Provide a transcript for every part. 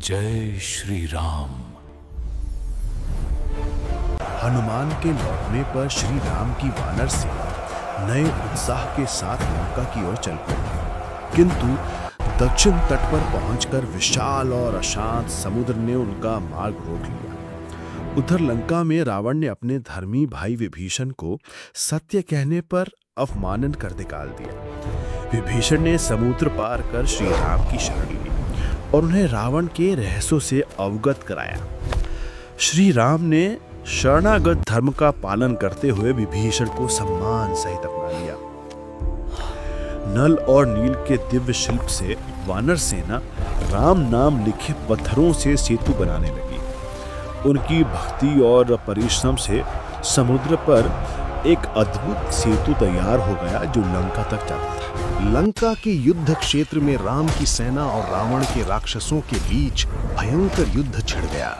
जय श्री राम। हनुमान के लौटने पर श्री राम की वानर सेना नए उत्साह के साथ लंका की ओर चल पड़ी, किंतु दक्षिण तट पर पहुंचकर विशाल और अशांत समुद्र ने उनका मार्ग रोक लिया। उधर लंका में रावण ने अपने धर्मी भाई विभीषण को सत्य कहने पर अवमानन कर निकाल दिया। विभीषण ने समुद्र पार कर श्री राम की शरण ली और उन्हें रावण के रहस्यों से अवगत कराया। श्री राम ने शरणागत धर्म का पालन करते हुए विभीषण को सम्मान सहित अपना लिया। नल और नील के दिव्य शिल्प से वानर सेना राम नाम लिखे पत्थरों से सेतु बनाने लगी। उनकी भक्ति और परिश्रम से समुद्र पर एक अद्भुत सेतु तैयार हो गया जो लंका तक जाता था। लंका के युद्ध क्षेत्र में राम की सेना और रावण के राक्षसों के बीच भयंकर युद्ध छिड़ गया।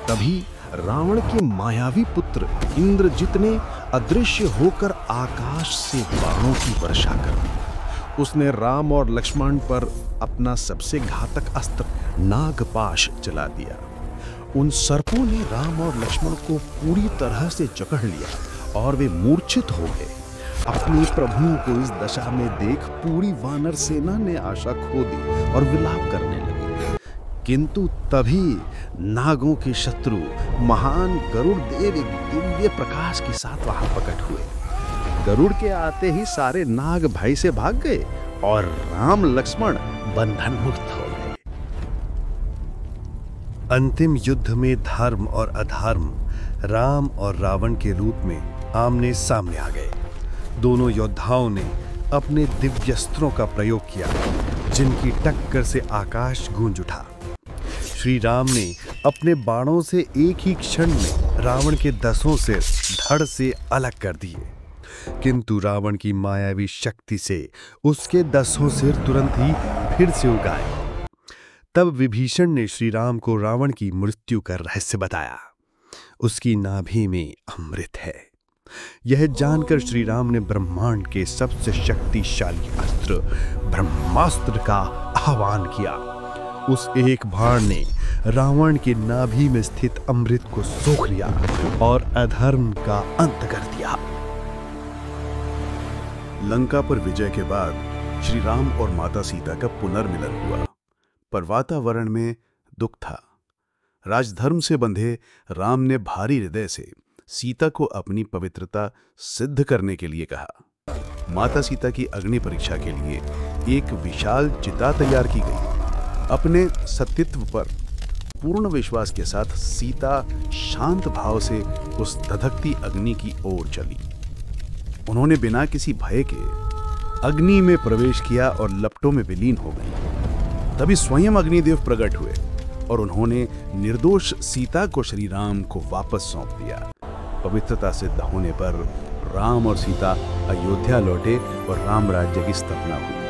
तभी रावण के मायावी पुत्र इंद्रजित ने अदृश्य होकर आकाश से बाणों की वर्षा कर दी। उसने राम और लक्ष्मण पर अपना सबसे घातक अस्त्र नागपाश चला दिया। उन सर्पों ने राम और लक्ष्मण को पूरी तरह से जकड़ लिया और वे मूर्छित हो गए। अपने प्रभु को इस दशा में देख पूरी वानर सेना ने आशा खो दी और विलाप करने लगी। किंतु तभी नागों के शत्रु महान गरुड़ देव एक दिव्य प्रकाश के साथ वहां प्रकट हुए। गरुड़ के आते ही सारे नाग भय से भाग गए और राम लक्ष्मण बंधन मुक्त हो गए। अंतिम युद्ध में धर्म और अधर्म राम और रावण के रूप में आमने सामने आ गए। दोनों योद्धाओं ने अपने दिव्यास्त्रों का प्रयोग किया, जिनकी टक्कर से आकाश गूंज उठा। श्री राम ने अपने बाणों से एक ही क्षण में रावण के 10 सिर धड़ से अलग कर दिए, किंतु रावण की मायावी शक्ति से उसके 10 सिर तुरंत ही फिर से उगाए। तब विभीषण ने श्री राम को रावण की मृत्यु का रहस्य बताया। उसकी नाभि में अमृत है। यह जानकर श्री राम ने ब्रह्मांड के सबसे शक्तिशाली अस्त्र ब्रह्मास्त्र का आह्वान किया। उस एक बाण ने रावण के नाभि में स्थित अमृत को सोख लिया और अधर्म का अंत कर दिया। लंका पर विजय के बाद श्री राम और माता सीता का पुनर्मिलन हुआ, पर वातावरण में दुख था। राजधर्म से बंधे राम ने भारी हृदय से सीता को अपनी पवित्रता सिद्ध करने के लिए कहा। माता सीता की अग्नि परीक्षा के लिए एक विशाल चिता तैयार की गई। अपने सत्यत्व पर पूर्ण विश्वास के साथ सीता शांत भाव से उस धधकती अग्नि की ओर चली। उन्होंने बिना किसी भय के अग्नि में प्रवेश किया और लपटों में विलीन हो गई। तभी स्वयं अग्निदेव प्रकट हुए और उन्होंने निर्दोष सीता को श्री राम को वापस सौंप दिया। पवित्रता सिद्ध होने पर राम और सीता अयोध्या लौटे और राम राज्य की स्थापना हुई।